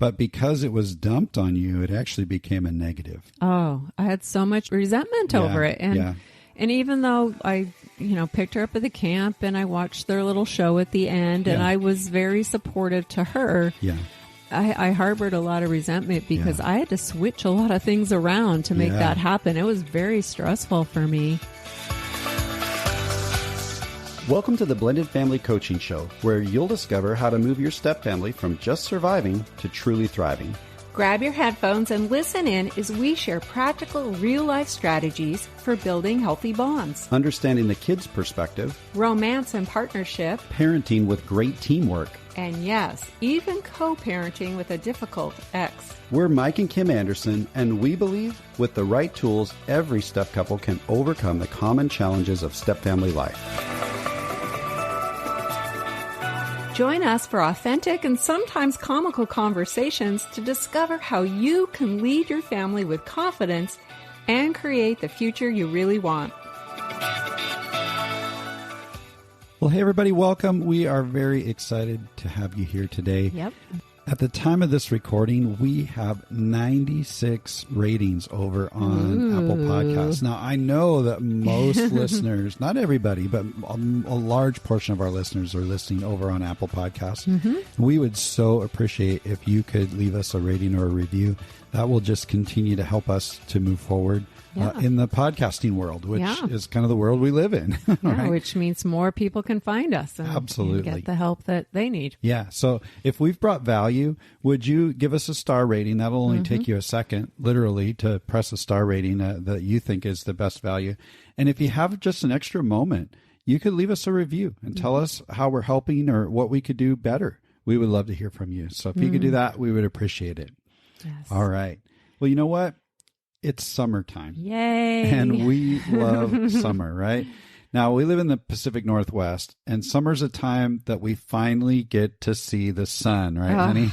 But because it was dumped on you, it actually became a negative. Oh, I had so much resentment over it. And even though I, picked her up at the camp and I watched their little show at the end and I was very supportive to her. Yeah. I harbored a lot of resentment because I had to switch a lot of things around to make that happen. It was very stressful for me. Welcome to the Blended Family Coaching Show, where you'll discover how to move your step family from just surviving to truly thriving. Grab your headphones and listen in as we share practical, real-life strategies for building healthy bonds. Understanding the kids' perspective, romance and partnership, parenting with great teamwork, and yes, even co-parenting with a difficult ex. We're Mike and Kim Anderson, and we believe with the right tools, every step couple can overcome the common challenges of step family life. Join us for authentic and sometimes comical conversations to discover how you can lead your family with confidence and create the future you really want. Well, hey, everybody, welcome. We are very excited to have you here today. Yep. At the time of this recording, we have 96 ratings over on Apple Podcasts. Now, I know that most listeners, not everybody, but a large portion of our listeners are listening over on Apple Podcasts. Mm-hmm. We would so appreciate if you could leave us a rating or a review. That will just continue to help us to move forward in the podcasting world, which is kind of the world we live in. Right? Which means more people can find us and get the help that they need. Yeah. So if we've brought value, would you give us a star rating? That'll only take you a second, literally, to press a star rating that you think is the best value. And if you have just an extra moment, you could leave us a review and tell us how we're helping or what we could do better. We would love to hear from you. So if you could do that, we would appreciate it. Yes. All right. Well, you know what? It's summertime. Yay. And we love summer, right? Now, we live in the Pacific Northwest, and summer's a time that we finally get to see the sun, right, honey?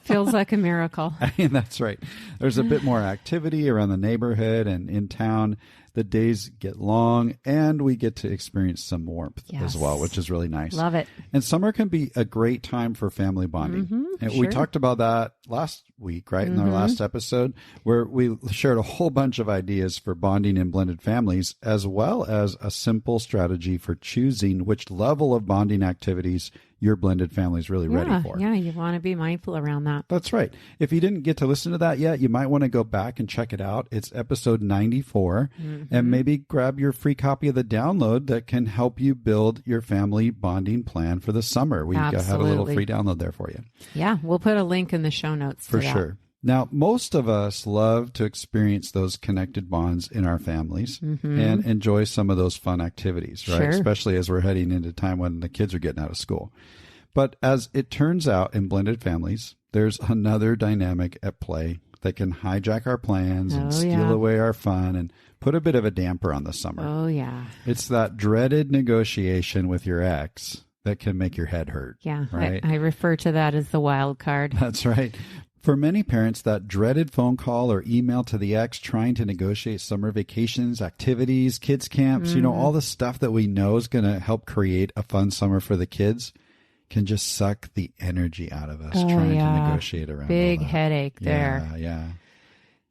Feels like a miracle. I mean, that's right. There's a bit more activity around the neighborhood and in town. The days get long, and we get to experience some warmth as well, which is really nice. Love it. And summer can be a great time for family bonding. And we talked about that last week, right, in our last episode, where we shared a whole bunch of ideas for bonding in blended families, as well as a simple strategy for choosing which level of bonding activities your blended family is really ready for. Yeah, you want to be mindful around that. That's right. If you didn't get to listen to that yet, you might want to go back and check it out. It's episode 94, and maybe grab your free copy of the download that can help you build your family bonding plan for the summer. We have a little free download there for you. Yeah, we'll put a link in the show notes for sure. Now, most of us love to experience those connected bonds in our families and enjoy some of those fun activities, right? Especially as we're heading into time when the kids are getting out of school. But as it turns out in blended families, there's another dynamic at play that can hijack our plans and steal away our fun and put a bit of a damper on the summer. Oh, yeah. It's that dreaded negotiation with your ex that can make your head hurt. Yeah, right? I refer to that as the wild card. That's right. For many parents, that dreaded phone call or email to the ex trying to negotiate summer vacations, activities, kids camps, all the stuff that we know is going to help create a fun summer for the kids can just suck the energy out of us trying to negotiate around big all that. Headache there. Yeah.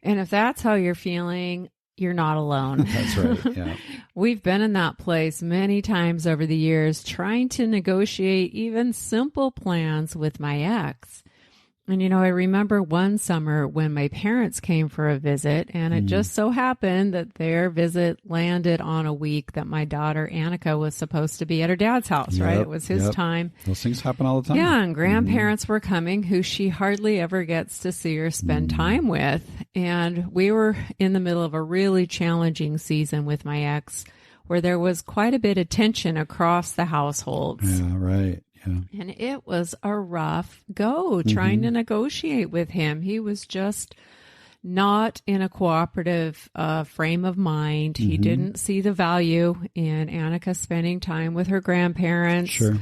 And if that's how you're feeling, you're not alone. That's right. Yeah. We've been in that place many times over the years, trying to negotiate even simple plans with my ex. And, I remember one summer when my parents came for a visit, and it just so happened that their visit landed on a week that my daughter Annika was supposed to be at her dad's house, right? It was his time. Those things happen all the time. Yeah, and grandparents were coming who she hardly ever gets to see or spend time with. And we were in the middle of a really challenging season with my ex, where there was quite a bit of tension across the households. Yeah, right. Yeah. And it was a rough go trying to negotiate with him. He was just not in a cooperative frame of mind. He didn't see the value in Annika spending time with her grandparents. Sure.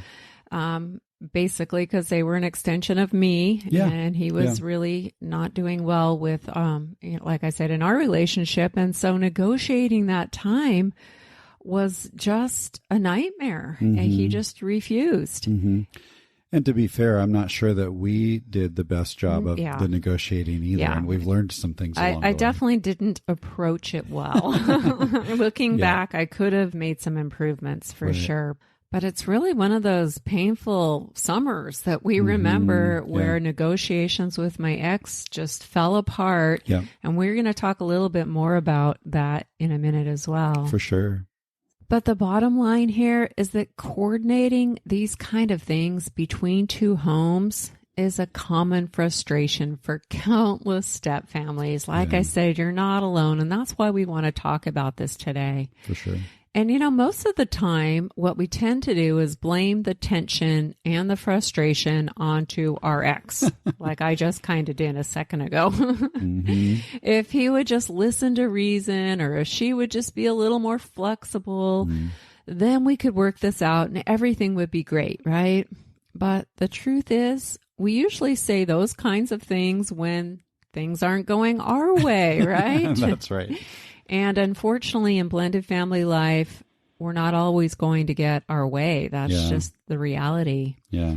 Basically because they were an extension of me. Yeah. And he was really not doing well with, like I said, in our relationship. And so negotiating that time was just a nightmare, and he just refused. And to be fair, I'm not sure that we did the best job of the negotiating either. Yeah. And we've learned some things along the way. I definitely didn't approach it well. Looking back, I could have made some improvements for sure. But it's really one of those painful summers that we remember where negotiations with my ex just fell apart. Yeah. And we're going to talk a little bit more about that in a minute as well. For sure. But the bottom line here is that coordinating these kind of things between two homes is a common frustration for countless step families. Like I said, you're not alone. And that's why we want to talk about this today. For sure. And, most of the time, what we tend to do is blame the tension and the frustration onto our ex, like I just kind of did a second ago. If he would just listen to reason, or if she would just be a little more flexible, then we could work this out and everything would be great, right? But the truth is, we usually say those kinds of things when things aren't going our way, right? That's right. And unfortunately, in blended family life, we're not always going to get our way. That's just the reality. Yeah.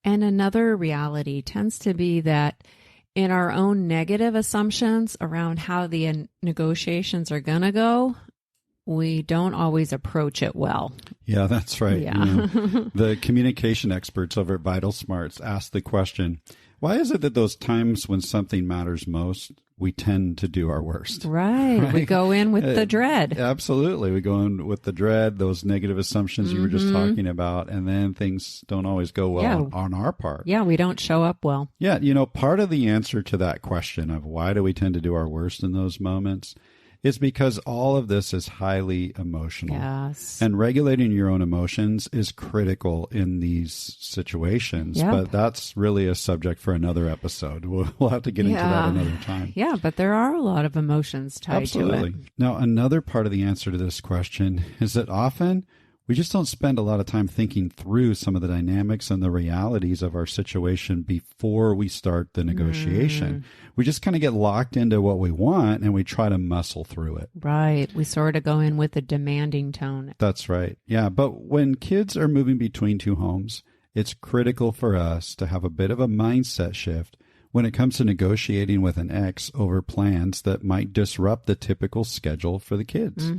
And another reality tends to be that in our own negative assumptions around how the negotiations are going to go, we don't always approach it well. Yeah, that's right. Yeah. The communication experts over at Vital Smarts asked the question, why is it that those times when something matters most, we tend to do our worst? Right. We go in with the dread. Absolutely. We go in with the dread, those negative assumptions you were just talking about, and then things don't always go well on our part. Yeah, we don't show up well. Yeah, part of the answer to that question of why do we tend to do our worst in those moments is because all of this is highly emotional. Yes. And regulating your own emotions is critical in these situations. Yep. But that's really a subject for another episode. We'll have to get into that another time. Yeah, but there are a lot of emotions tied to it. Now, another part of the answer to this question is that often we just don't spend a lot of time thinking through some of the dynamics and the realities of our situation before we start the negotiation. We just kind of get locked into what we want and we try to muscle through it. Right. We sort of go in with a demanding tone. That's right. Yeah. But when kids are moving between two homes, it's critical for us to have a bit of a mindset shift when it comes to negotiating with an ex over plans that might disrupt the typical schedule for the kids.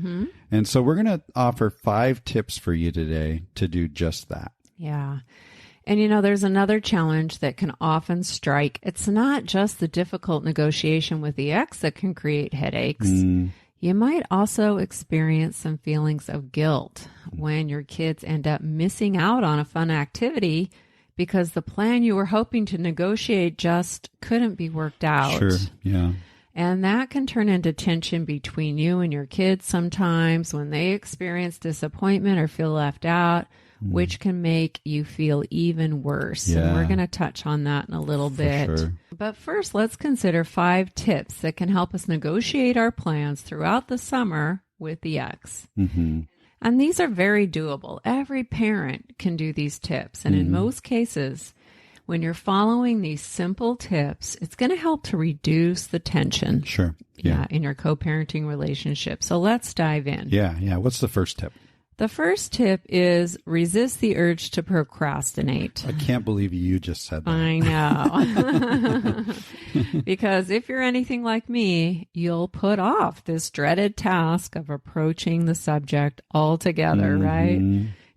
And so we're going to offer 5 tips for you today to do just that. Yeah. And there's another challenge that can often strike. It's not just the difficult negotiation with the ex that can create headaches. You might also experience some feelings of guilt when your kids end up missing out on a fun activity because the plan you were hoping to negotiate just couldn't be worked out. Sure, yeah. And that can turn into tension between you and your kids sometimes when they experience disappointment or feel left out, which can make you feel even worse. Yeah. And we're going to touch on that in a little bit. Sure. But first, let's consider 5 tips that can help us negotiate our plans throughout the summer with the ex. And these are very doable. Every parent can do these tips. And in most cases, when you're following these simple tips, it's going to help to reduce the tension. Sure. In your co-parenting relationship. So let's dive in. Yeah. What's the first tip? The first tip is resist the urge to procrastinate. I can't believe you just said that. I know. Because if you're anything like me, you'll put off this dreaded task of approaching the subject altogether, right?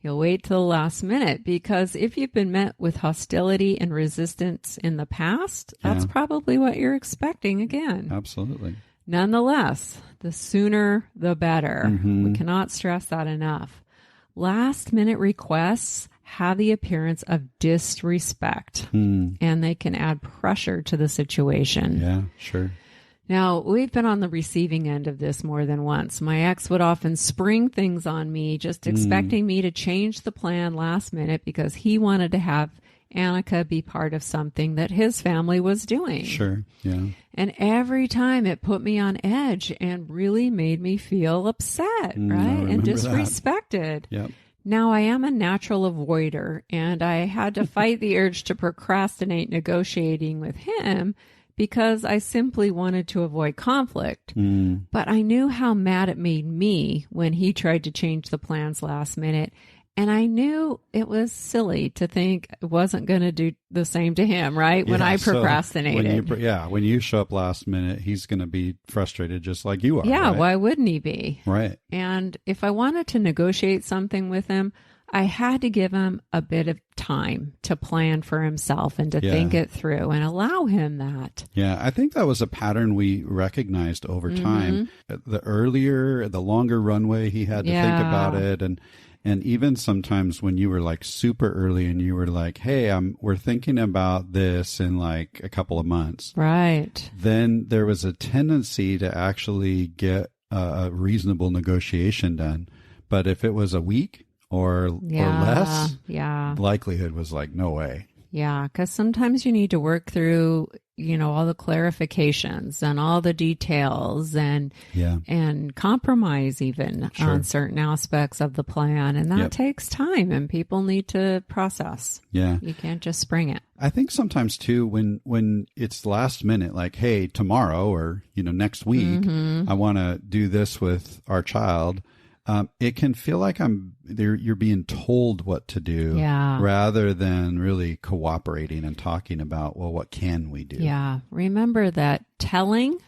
You'll wait till the last minute because if you've been met with hostility and resistance in the past, that's probably what you're expecting again. Absolutely. Nonetheless, the sooner the better. We cannot stress that enough. Last minute requests have the appearance of disrespect and they can add pressure to the situation. Yeah, sure. Now, we've been on the receiving end of this more than once. My ex would often spring things on me, just expecting me to change the plan last minute because he wanted to have Annika be part of something that his family was doing. Sure, yeah. And every time it put me on edge and really made me feel upset, right? And disrespected. Yep. Now, I am a natural avoider, and I had to fight the urge to procrastinate negotiating with him because I simply wanted to avoid conflict. But I knew how mad it made me when he tried to change the plans last minute. And I knew it was silly to think it wasn't going to do the same to him, right? When I procrastinated. When you show up last minute, he's going to be frustrated just like you are. Yeah, right? Why wouldn't he be? Right. And if I wanted to negotiate something with him, I had to give him a bit of time to plan for himself and to think it through and allow him that. Yeah, I think that was a pattern we recognized over time. The longer runway he had to think about it, and even sometimes when you were like super early and you were like, hey, we're thinking about this in like a couple of months. Right. Then there was a tendency to actually get a reasonable negotiation done. But if it was a week or less, the likelihood was like, no way. Yeah, because sometimes you need to work through, all the clarifications and all the details and compromise even on certain aspects of the plan. And that takes time and people need to process. Yeah. You can't just spring it. I think sometimes too, when it's last minute, like, hey, tomorrow or, next week, I want to do this with our child. It can feel like you're being told what to do rather than really cooperating and talking about, well, what can we do? Yeah. Remember that telling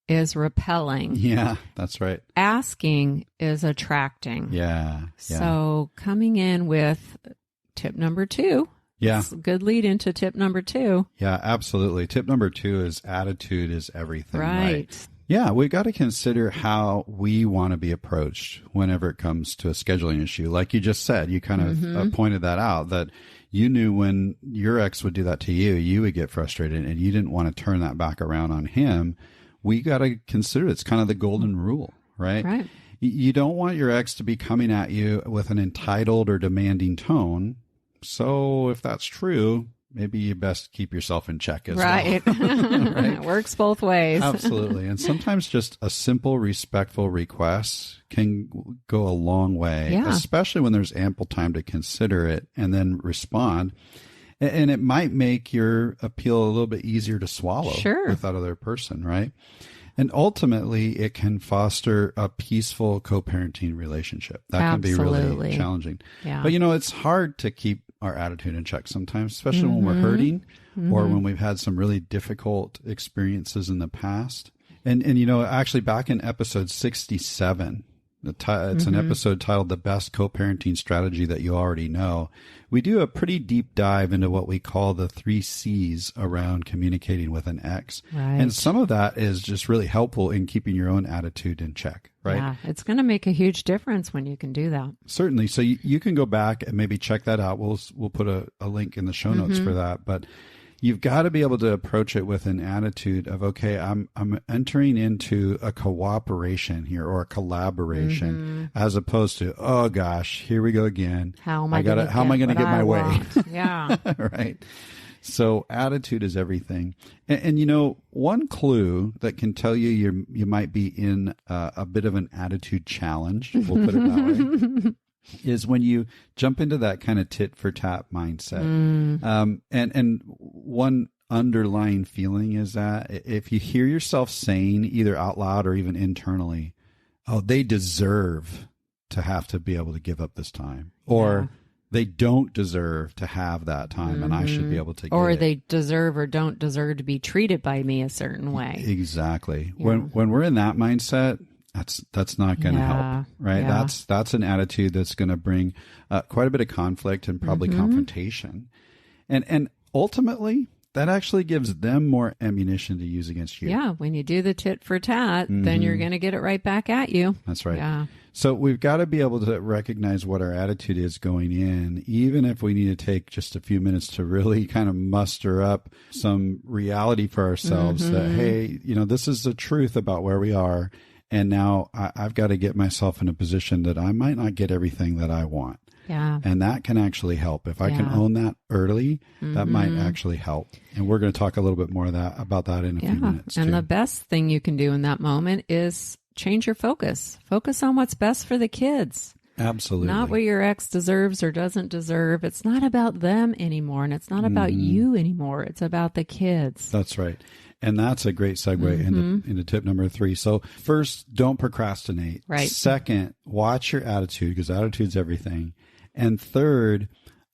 is repelling. Yeah, that's right. Asking is attracting. Yeah. So coming in with tip number 2. Yeah. It's a good lead into tip number 2. Yeah, absolutely. Tip number 2 is attitude is everything. Right. Yeah, we've got to consider how we want to be approached whenever it comes to a scheduling issue. Like you just said, you kind of pointed that out, that you knew when your ex would do that to you, you would get frustrated and you didn't want to turn that back around on him. We got to consider it's kind of the golden rule, right? Right. You don't want your ex to be coming at you with an entitled or demanding tone. So if that's true, maybe you best keep yourself in check as well. Right. It works both ways. Absolutely. And sometimes just a simple, respectful request can go a long way, especially when there's ample time to consider it and then respond. And it might make your appeal a little bit easier to swallow with that other person, right? And ultimately, it can foster a peaceful co-parenting relationship. That can be really challenging. Yeah. But, it's hard to keep our attitude in check sometimes, especially when we're hurting or when we've had some really difficult experiences in the past. And actually back in episode 67, it's an episode titled The Best Co-Parenting Strategy That You Already Know. We do a pretty deep dive into what we call the 3 C's around communicating with an ex. Right. And some of that is just really helpful in keeping your own attitude in check, right? Yeah, it's going to make a huge difference when you can do that. Certainly. So you can go back and maybe check that out. We'll put a link in the show notes for that. But you've got to be able to approach it with an attitude of, okay, I'm entering into a cooperation here or a collaboration as opposed to, oh gosh, here we go again. How am I going to get my way? Yeah. Right. So attitude is everything. And one clue that can tell you might be in a bit of an attitude challenge, we'll put it that way, is when you jump into that kind of tit for tat mindset. And one underlying feeling is that if you hear yourself saying either out loud or even internally, oh, they deserve to have to be able to give up this time, or they don't deserve to have that time and I should be able to get or it. They deserve or don't deserve to be treated by me a certain way. Exactly. Yeah. When we're in that mindset, that's not going to help, right? Yeah. That's an attitude that's going to bring quite a bit of conflict and probably confrontation. And ultimately, that actually gives them more ammunition to use against you. Yeah, when you do the tit for tat, then you're going to get it right back at you. That's right. Yeah. So we've got to be able to recognize what our attitude is going in, even if we need to take just a few minutes to really kind of muster up some reality for ourselves that, hey, this is the truth about where we are. And now I've got to get myself in a position that I might not get everything that I want. Yeah. And that can actually help. If I can own that early, that might actually help. And we're going to talk a little bit more about that in a few minutes. And the best thing you can do in that moment is change your focus. Focus on what's best for the kids. Absolutely. Not what your ex deserves or doesn't deserve. It's not about them anymore. And it's not about you anymore. It's about the kids. That's right. And that's a great segue into tip number 3. So first, don't procrastinate. Right. Second, watch your attitude because attitude's everything. And third,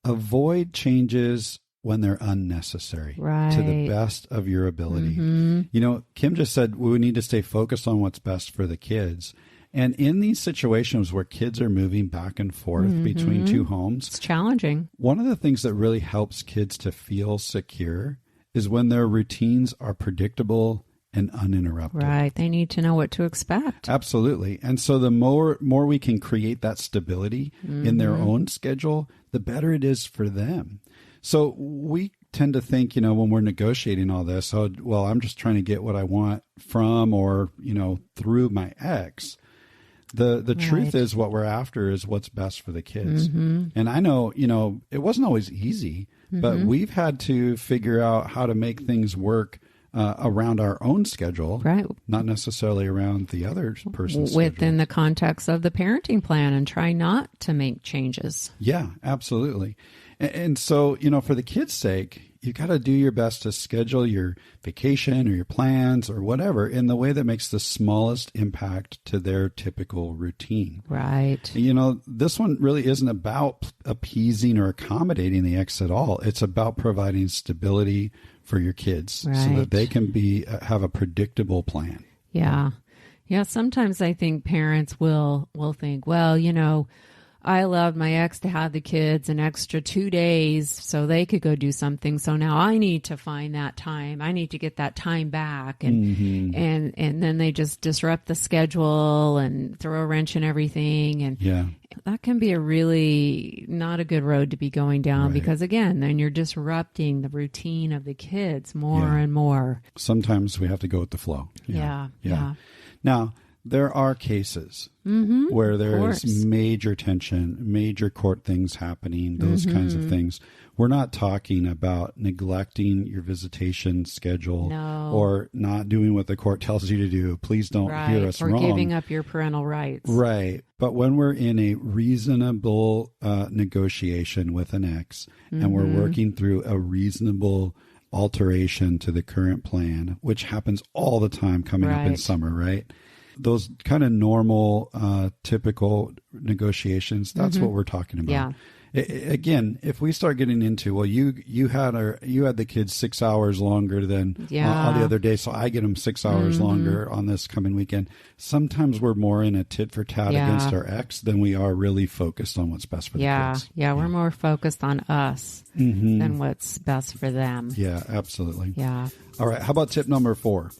avoid changes when they're unnecessary to the best of your ability. You know, Kim just said we need to stay focused on what's best for the kids. And in these situations where kids are moving back and forth between two homes, it's challenging. One of the things that really helps kids to feel secure is when their routines are predictable and uninterrupted. Right. They need to know what to expect. Absolutely. And so the more we can create that stability in their own schedule, the better it is for them. So we tend to think, you know, when we're negotiating all this, oh, well, I'm just trying to get what I want from or, you know, through my ex. The truth is what we're after is what's best for the kids. And I know, you know, it wasn't always easy, but we've had to figure out how to make things work around our own schedule, right? Not necessarily around the other person's within schedule. The context of the parenting plan, and try not to make changes. Yeah, absolutely. And so, you know, for the kids' sake, you got to do your best to schedule your vacation or your plans or whatever in the way that makes the smallest impact to their typical routine. Right. You know, this one really isn't about appeasing or accommodating the ex at all. It's about providing stability for your kids so that they can have a predictable plan. Yeah. Yeah. Sometimes I think parents will think, well, you know, I allowed my ex to have the kids an extra 2 days so they could go do something. So now I need to find that time. I need to get that time back. And and then they just disrupt the schedule and throw a wrench in everything. And that can be a really not a good road to be going down because, again, then you're disrupting the routine of the kids more and more. Sometimes we have to go with the flow. Yeah. Now, there are cases where there is major tension, major court things happening, those kinds of things. We're not talking about neglecting your visitation schedule or not doing what the court tells you to do. Please don't hear us wrong. Or giving up your parental rights. Right. But when we're in a reasonable negotiation with an ex and we're working through a reasonable alteration to the current plan, which happens all the time coming up in summer, right? Those kind of normal, typical negotiations, that's what we're talking about. Yeah. Again, if we start getting into, well, you had the kids 6 hours longer than on the other day, so I get them 6 hours longer on this coming weekend. Sometimes we're more in a tit for tat against our ex than we are really focused on what's best for the kids. Yeah, we're more focused on us than what's best for them. Yeah, absolutely. Yeah. All right, how about tip number 4?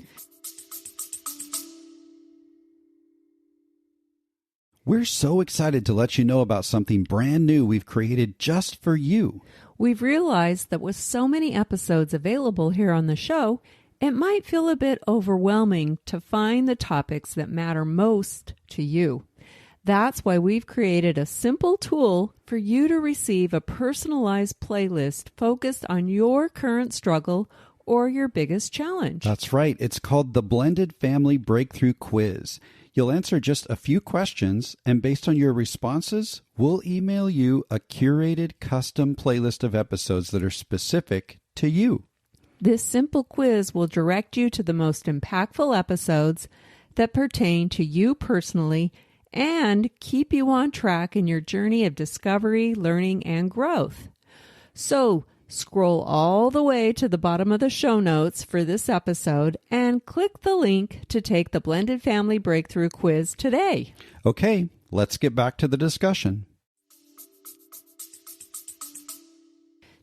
We're so excited to let you know about something brand new we've created just for you. We've realized that with so many episodes available here on the show, it might feel a bit overwhelming to find the topics that matter most to you. That's why we've created a simple tool for you to receive a personalized playlist focused on your current struggle or your biggest challenge. That's right. It's called the Blended Family Breakthrough Quiz. You'll answer just a few questions, and based on your responses, we'll email you a curated custom playlist of episodes that are specific to you. This simple quiz will direct you to the most impactful episodes that pertain to you personally and keep you on track in your journey of discovery, learning, and growth. So, scroll all the way to the bottom of the show notes for this episode and click the link to take the Blended Family Breakthrough Quiz today. Okay, let's get back to the discussion.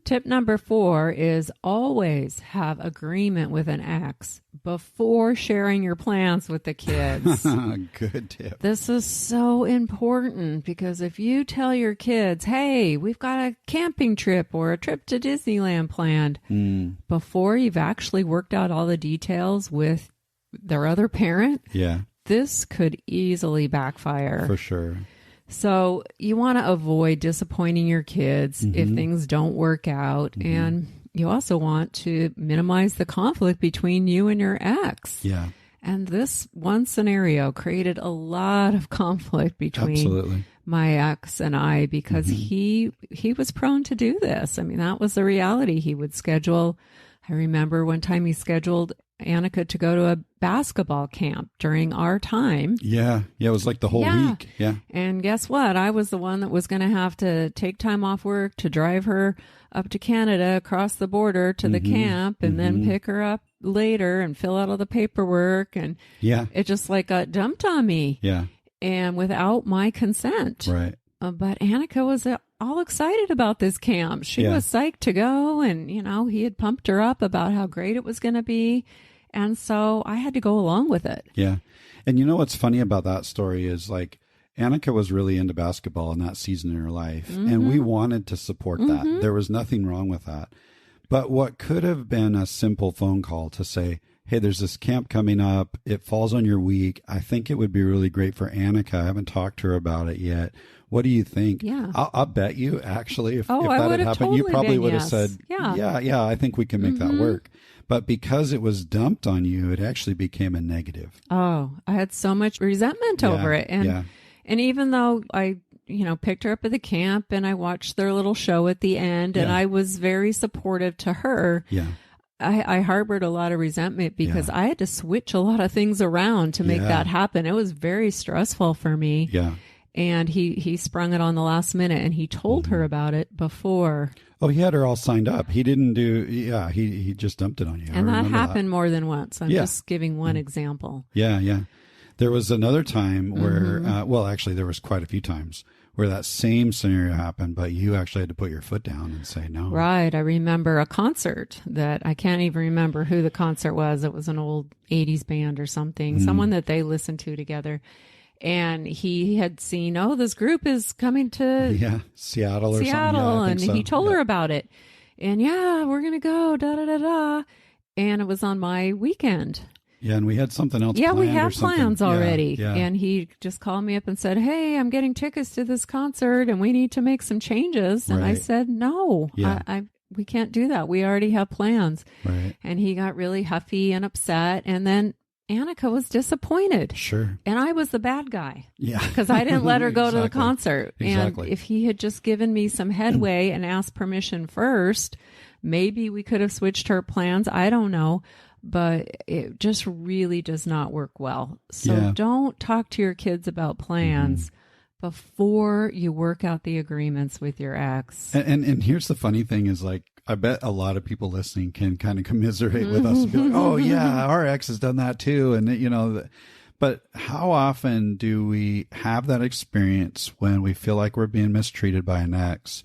Tip number 4 is always have agreement with an ex before sharing your plans with the kids. Good tip. This is so important because if you tell your kids, hey, we've got a camping trip or a trip to Disneyland planned, before you've actually worked out all the details with their other parent, this could easily backfire. For sure. So you want to avoid disappointing your kids if things don't work out. And you also want to minimize the conflict between you and your ex. Yeah. And this one scenario created a lot of conflict between my ex and I because he was prone to do this. I mean, that was the reality. He would schedule. I remember one time he scheduled Annika to go to a basketball camp during our time. Yeah. Yeah. It was like the whole week. Yeah. And guess what? I was the one that was going to have to take time off work to drive her up to Canada, across the border to the camp, and then pick her up later and fill out all the paperwork. And it just like got dumped on me. Yeah. And without my consent. Right. But Annika was all excited about this camp. She was psyched to go, and, you know, he had pumped her up about how great it was going to be. And so I had to go along with it. Yeah. And you know what's funny about that story is, like, Annika was really into basketball in that season in her life, and we wanted to support that. There was nothing wrong with that. But what could have been a simple phone call to say, hey, there's this camp coming up. It falls on your week. I think it would be really great for Annika. I haven't talked to her about it yet. What do you think? Yeah. I'll bet you, actually, if that had happened, totally you probably would have yes. said, yeah, I think we can make that work. But because it was dumped on you, it actually became a negative. Oh, I had so much resentment over it. And even though I, you know, picked her up at the camp and I watched their little show at the end and I was very supportive to her. Yeah. I harbored a lot of resentment because I had to switch a lot of things around to make that happen. It was very stressful for me. Yeah. And he sprung it on the last minute, and he told her about it before. Oh, he had her all signed up. He didn't do, he just dumped it on you. And that happened more than once. I'm just giving one example. Yeah, yeah. There was another time where, well, actually, there was quite a few times where that same scenario happened, but you actually had to put your foot down and say no. Right. I remember a concert that I can't even remember who the concert was. It was an old 80s band or something, someone that they listened to together. And he had seen, this group is coming to Seattle or something. Seattle, and he told her about it. And we're going to go, da-da-da-da. And it was on my weekend. Yeah, and we had something else planned. Yeah, we had plans already. Yeah. And he just called me up and said, hey, I'm getting tickets to this concert, and we need to make some changes. And I said, no, we can't do that. We already have plans. Right. And he got really huffy and upset. And then Annika was disappointed. Sure. And I was the bad guy. Yeah. Because I didn't let her go to the concert. Exactly. And if he had just given me some headway and asked permission first, maybe we could have switched her plans. I don't know. But it just really does not work well. So don't talk to your kids about plans before you work out the agreements with your ex. And here's the funny thing is, like, I bet a lot of people listening can kind of commiserate with us and be like, oh, yeah, our ex has done that too. And, you know, but how often do we have that experience when we feel like we're being mistreated by an ex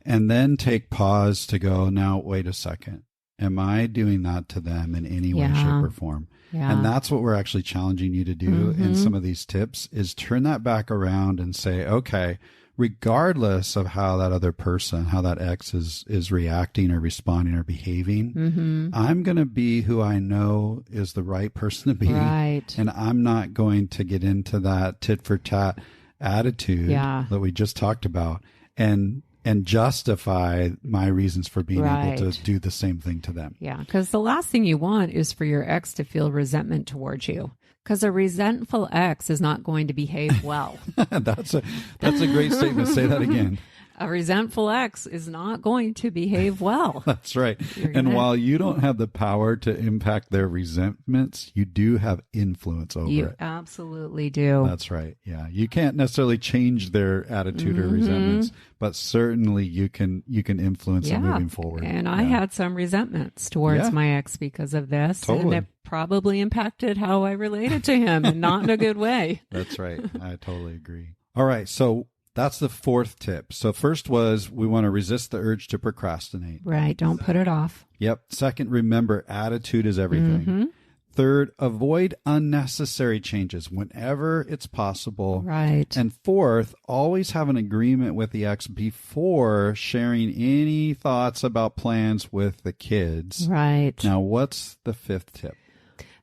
and then take pause to go, now, wait a second. Am I doing that to them in any way, shape, or form? Yeah. And that's what we're actually challenging you to do in some of these tips is turn that back around and say, okay, regardless of how that other person, how that ex is reacting or responding or behaving, I'm going to be who I know is the right person to be. Right. And I'm not going to get into that tit for tat attitude that we just talked about and justify my reasons for being able to do the same thing to them. Yeah, because the last thing you want is for your ex to feel resentment towards you. Because a resentful ex is not going to behave well. That's a great statement. Say that again. A resentful ex is not going to behave well. That's right. And while you don't have the power to impact their resentments, you do have influence over it. You absolutely do. That's right. Yeah. You can't necessarily change their attitude or resentments, but certainly you can influence them moving forward. And I had some resentments towards my ex because of this. Totally. And it probably impacted how I related to him and not in a good way. That's right. I totally agree. All right. So that's the fourth tip. So first was we want to resist the urge to procrastinate. Right. Don't put it off. Yep. Second, remember, attitude is everything. Third, avoid unnecessary changes whenever it's possible. Right. And fourth, always have an agreement with the ex before sharing any thoughts about plans with the kids. Right. Now, what's the fifth tip?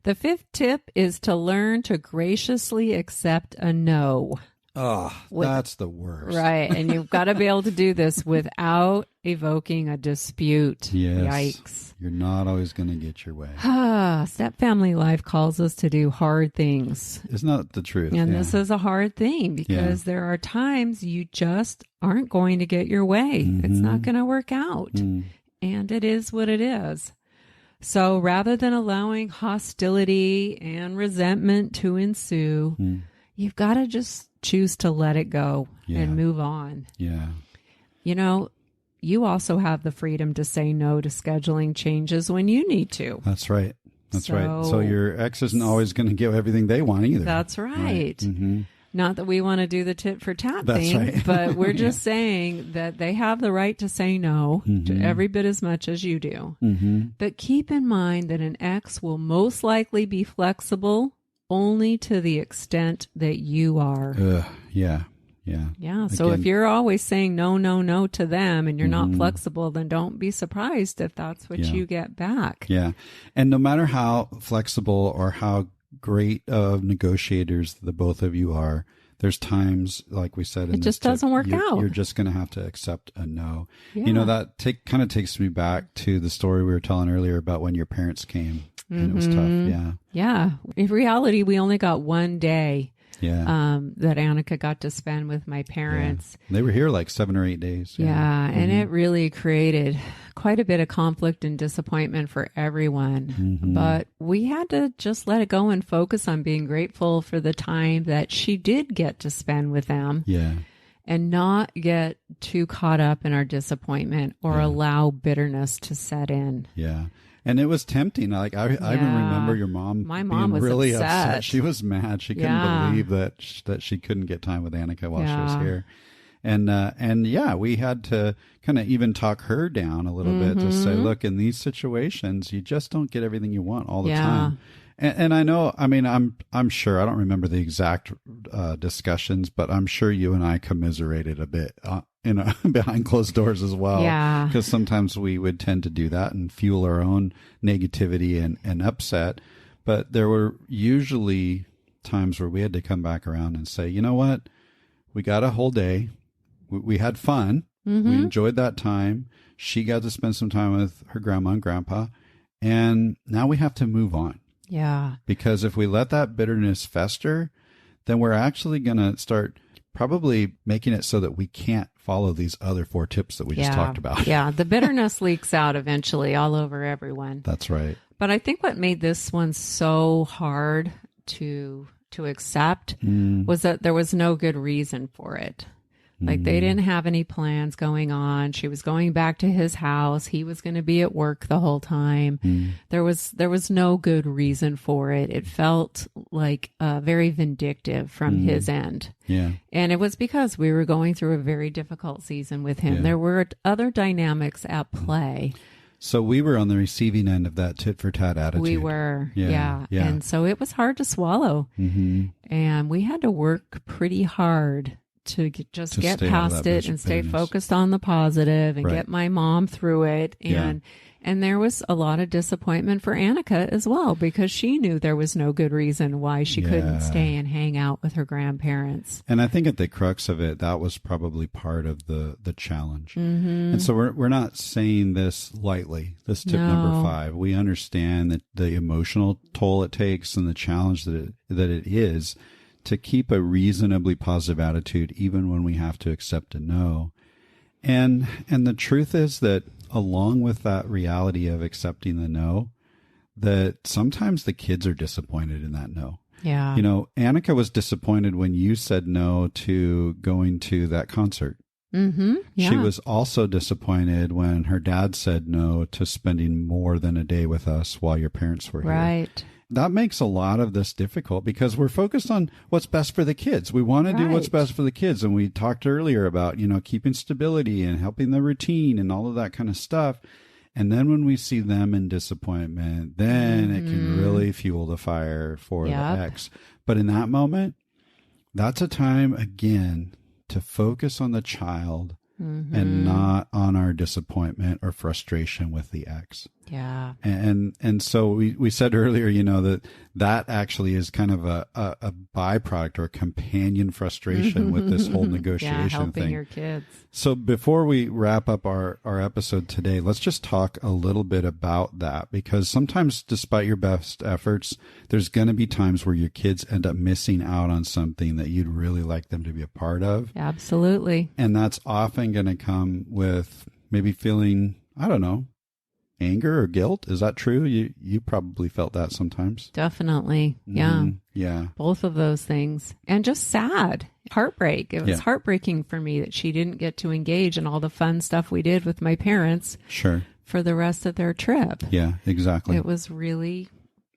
The fifth tip is to learn to graciously accept a no. Oh, that's the worst. Right. And you've got to be able to do this without evoking a dispute. Yes. Yikes. You're not always going to get your way. Step family life calls us to do hard things. Isn't that the truth? And this is a hard thing because there are times you just aren't going to get your way. It's not going to work out. And it is what it is. So rather than allowing hostility and resentment to ensue, you've got to just choose to let it go and move on. Yeah. You know, you also have the freedom to say no to scheduling changes when you need to. That's right. That's right. So your ex isn't always going to get everything they want either. That's right. Mm-hmm. Not that we want to do the tit for tat That's thing, right. but we're just saying that they have the right to say no to every bit as much as you do. But keep in mind that an ex will most likely be flexible only to the extent that you are. Yeah. So if you're always saying no to them and you're not flexible, then don't be surprised if that's what you get back. Yeah. And no matter how flexible or how great of negotiators the both of you are, there's times, like we said, it just doesn't work out. You're just going to have to accept a no. Yeah. You know, that kind of takes me back to the story we were telling earlier about when your parents came and it was tough. Yeah. Yeah. In reality, we only got one day that Annika got to spend with my parents. Yeah. They were here like 7 or 8 days. Yeah. And it really created quite a bit of conflict and disappointment for everyone. But we had to just let it go and focus on being grateful for the time that she did get to spend with them. Yeah. And not get too caught up in our disappointment or allow bitterness to set in. Yeah. And it was tempting. Like I even remember your mom. My mom was really upset. She was mad. She couldn't believe that she couldn't get time with Annika while she was here. And we had to kind of even talk her down a little bit to say, look, in these situations, you just don't get everything you want all the time. And I know, I mean, I'm sure, I don't remember the exact discussions, but I'm sure you and I commiserated a bit, behind closed doors as well. Yeah. Because sometimes we would tend to do that and fuel our own negativity and upset. But there were usually times where we had to come back around and say, you know what? We got a whole day. We had fun. We enjoyed that time. She got to spend some time with her grandma and grandpa. And now we have to move on. Yeah. Because if we let that bitterness fester, then we're actually going to start probably making it so that we can't follow these other 4 tips that we just talked about. Yeah. The bitterness leaks out eventually all over everyone. That's right. But I think what made this one so hard to accept was that there was no good reason for it. Like they didn't have any plans going on. She was going back to his house. He was going to be at work the whole time. There was no good reason for it. It felt like very vindictive from his end. Yeah. And it was because we were going through a very difficult season with him. Yeah. There were other dynamics at play. So we were on the receiving end of that tit for tat attitude. We were. Yeah. And so it was hard to swallow. And we had to work pretty hard to just get past it and stay focused on the positive and get my mom through it. And there was a lot of disappointment for Annika as well, because she knew there was no good reason why she couldn't stay and hang out with her grandparents. And I think at the crux of it, that was probably part of the challenge. And so we're not saying this lightly, this tip number 5. We understand that the emotional toll it takes and the challenge that it is to keep a reasonably positive attitude, even when we have to accept a no. And the truth is that along with that reality of accepting the no, that sometimes the kids are disappointed in that no. Yeah. You know, Annika was disappointed when you said no to going to that concert. Yeah. She was also disappointed when her dad said no to spending more than a day with us while your parents were here. Right. That makes a lot of this difficult because we're focused on what's best for the kids. We want to do what's best for the kids. And we talked earlier about, keeping stability and helping the routine and all of that kind of stuff. And then when we see them in disappointment, then it can really fuel the fire for the ex. But in that moment, that's a time, again, to focus on the child and not on our disappointment or frustration with the ex. Yeah. And so we said earlier, that actually is kind of a byproduct or a companion frustration with this whole negotiation helping thing. your kids. So before we wrap up our episode today, let's just talk a little bit about that, because sometimes despite your best efforts, there's going to be times where your kids end up missing out on something that you'd really like them to be a part of. Absolutely. And that's often going to come with maybe feeling, I don't know, anger or guilt. Is that true? You probably felt that sometimes. Definitely. Yeah. Yeah. Both of those things. And just sad. Heartbreak. It was Yeah. heartbreaking for me that she didn't get to engage in all the fun stuff we did with my parents Sure. for the rest of their trip. Yeah, exactly. It was really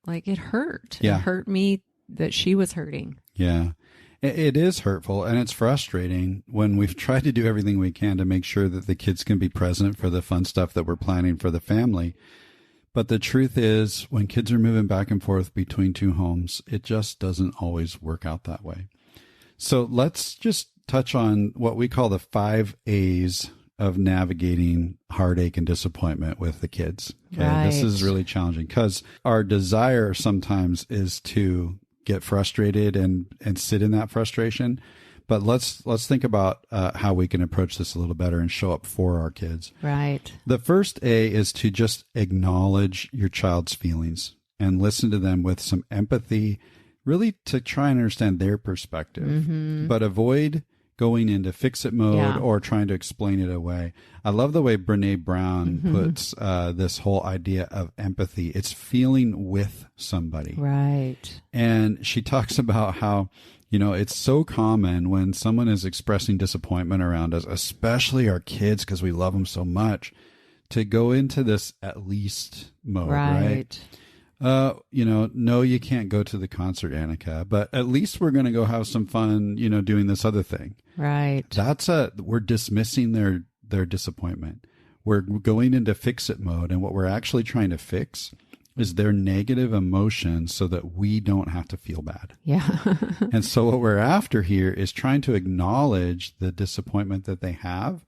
like it hurt. Yeah. It hurt me that she was hurting. Yeah. It is hurtful, and it's frustrating when we've tried to do everything we can to make sure that the kids can be present for the fun stuff that we're planning for the family. But the truth is, when kids are moving back and forth between two homes, it just doesn't always work out that way. So let's just touch on what we call the 5 A's of navigating heartache and disappointment with the kids. Okay? Right. This is really challenging because our desire sometimes is to get frustrated and sit in that frustration. But let's think about how we can approach this a little better and show up for our kids. Right. The first A is to just acknowledge your child's feelings and listen to them with some empathy, really to try and understand their perspective, but avoid going into fix-it mode or trying to explain it away. I love the way Brene Brown puts this whole idea of empathy. It's feeling with somebody. Right. And she talks about how, it's so common when someone is expressing disappointment around us, especially our kids, because we love them so much, to go into this at least mode, right? No, you can't go to the concert, Annika, but at least we're going to go have some fun, doing this other thing. Right. We're dismissing their disappointment. We're going into fix-it mode, and what we're actually trying to fix is their negative emotions so that we don't have to feel bad. Yeah. And so what we're after here is trying to acknowledge the disappointment that they have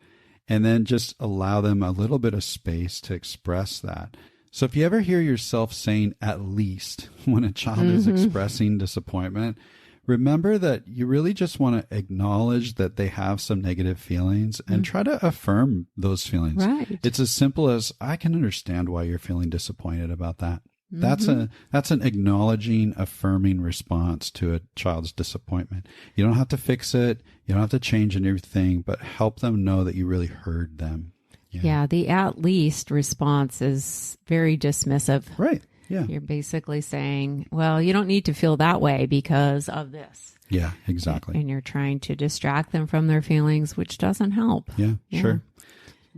and then just allow them a little bit of space to express that. So if you ever hear yourself saying at least when a child is expressing disappointment, remember that you really just want to acknowledge that they have some negative feelings and try to affirm those feelings. Right. It's as simple as, I can understand why you're feeling disappointed about that. That's an acknowledging, affirming response to a child's disappointment. You don't have to fix it. You don't have to change anything, but help them know that you really heard them. Yeah, the at least response is very dismissive. Right. Yeah. You're basically saying, well, you don't need to feel that way because of this. Yeah, exactly. And you're trying to distract them from their feelings, which doesn't help. Yeah, sure.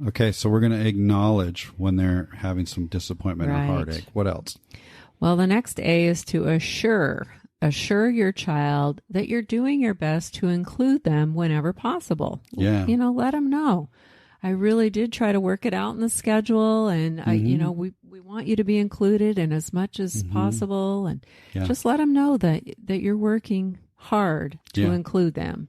Okay, so we're going to acknowledge when they're having some disappointment or heartache. What else? Well, the next A is to assure your child that you're doing your best to include them whenever possible. Yeah. Let them know. I really did try to work it out in the schedule, and we want you to be included in as much as possible, and just let them know that you're working hard to include them.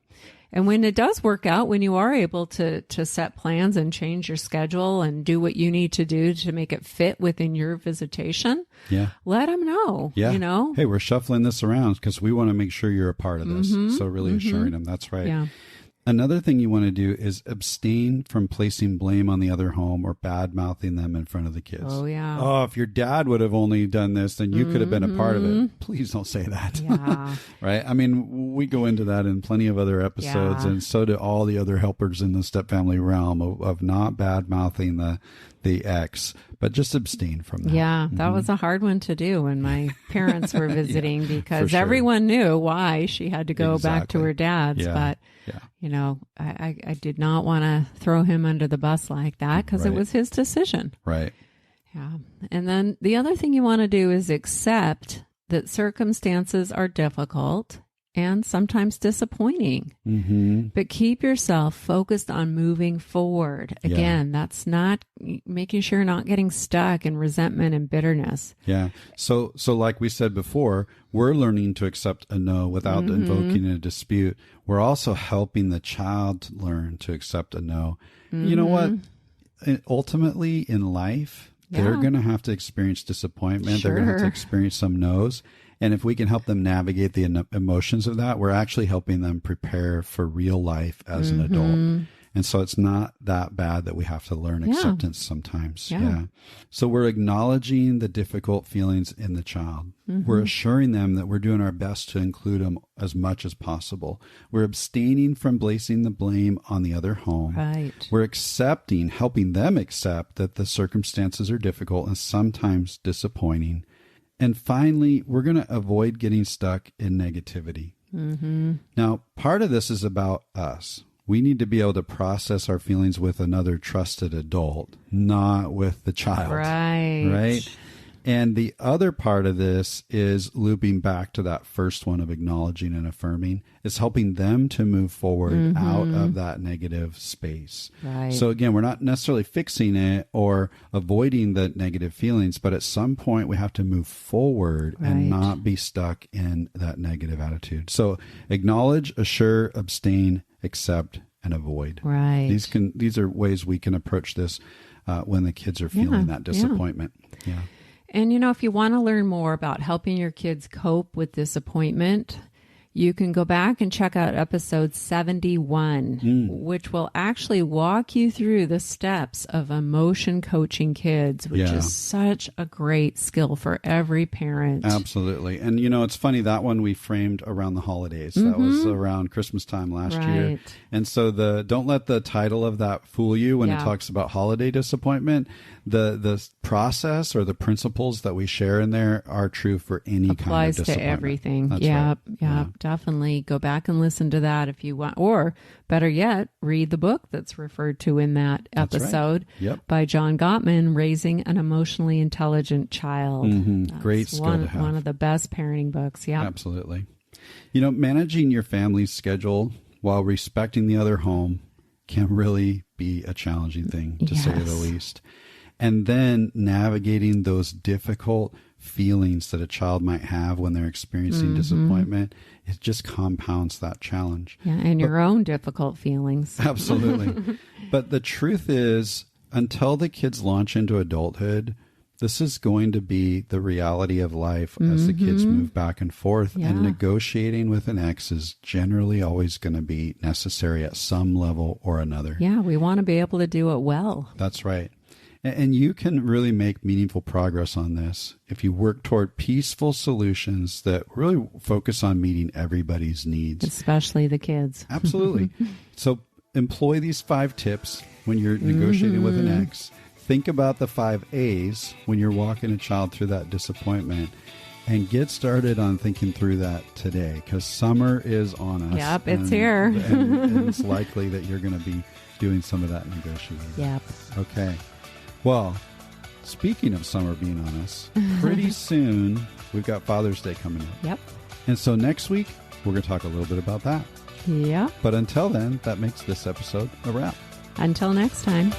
And when it does work out, when you are able to set plans and change your schedule and do what you need to do to make it fit within your visitation, let them know. Yeah. Hey, we're shuffling this around because we want to make sure you're a part of this. So really assuring them. That's right. Yeah. Another thing you want to do is abstain from placing blame on the other home or bad-mouthing them in front of the kids. Oh, yeah. Oh, if your dad would have only done this, then you could have been a part of it. Please don't say that. Yeah. Right? I mean, we go into that in plenty of other episodes, and so do all the other helpers in the step-family realm of not bad-mouthing the ex, but just abstain from that. Yeah, that was a hard one to do when my parents were visiting because sure. everyone knew why she had to go back to her dad's. But, I did not want to throw him under the bus like that because it was his decision. Right. Yeah. And then the other thing you want to do is accept that circumstances are difficult and sometimes disappointing. But keep yourself focused on moving forward. Again, that's not making sure you're not getting stuck in resentment and bitterness. Yeah. So like we said before, we're learning to accept a no without invoking a dispute. We're also helping the child learn to accept a no. You know what? Ultimately in life, they're going to have to experience disappointment. They're going to have to experience some no's. And if we can help them navigate the emotions of that, we're actually helping them prepare for real life as an adult. And so it's not that bad that we have to learn acceptance sometimes. Yeah. So we're acknowledging the difficult feelings in the child. We're assuring them that we're doing our best to include them as much as possible. We're abstaining from placing the blame on the other home. Right. We're helping them accept that the circumstances are difficult and sometimes disappointing. And finally, we're going to avoid getting stuck in negativity. Now, part of this is about us. We need to be able to process our feelings with another trusted adult, not with the child. Right. And the other part of this is looping back to that first one of acknowledging and affirming. It's helping them to move forward out of that negative space. Right. So again, we're not necessarily fixing it or avoiding the negative feelings, but at some point we have to move forward and not be stuck in that negative attitude. So acknowledge, assure, abstain, accept, and avoid. Right. These are ways we can approach this when the kids are feeling that disappointment. Yeah. And, if you want to learn more about helping your kids cope with disappointment, you can go back and check out episode 71, which will actually walk you through the steps of emotion coaching kids, which is such a great skill for every parent. Absolutely. And, it's funny, that one we framed around the holidays. That was around Christmas time last year. And so don't let the title of that fool you when it talks about holiday disappointment. The process or the principles that we share in there are true for any kind of applies disappointment. to everything. That's Yep. right. Yeah. Definitely go back and listen to that if you want, or better yet, read the book that's referred to in that episode by John Gottman, Raising an Emotionally Intelligent Child. Great skill to have. One of the best parenting books. Yeah. Absolutely. Managing your family's schedule while respecting the other home can really be a challenging thing, to say the least. And then navigating those difficult feelings that a child might have when they're experiencing disappointment, it just compounds that challenge. Yeah, and your own difficult feelings. Absolutely. But the truth is, until the kids launch into adulthood, this is going to be the reality of life as the kids move back and forth. And negotiating with an ex is generally always going to be necessary at some level or another. Yeah, we want to be able to do it well. That's right. And you can really make meaningful progress on this if you work toward peaceful solutions that really focus on meeting everybody's needs. Especially the kids. Absolutely. So employ these 5 tips when you're negotiating with an ex. Think about the 5 A's when you're walking a child through that disappointment. And get started on thinking through that today, because summer is on us. Yep, it's here. and it's likely that you're going to be doing some of that negotiating. Yep. Okay. Well, speaking of summer being on us, pretty soon we've got Father's Day coming up. Yep. And so next week, we're going to talk a little bit about that. Yeah. But until then, that makes this episode a wrap. Until next time.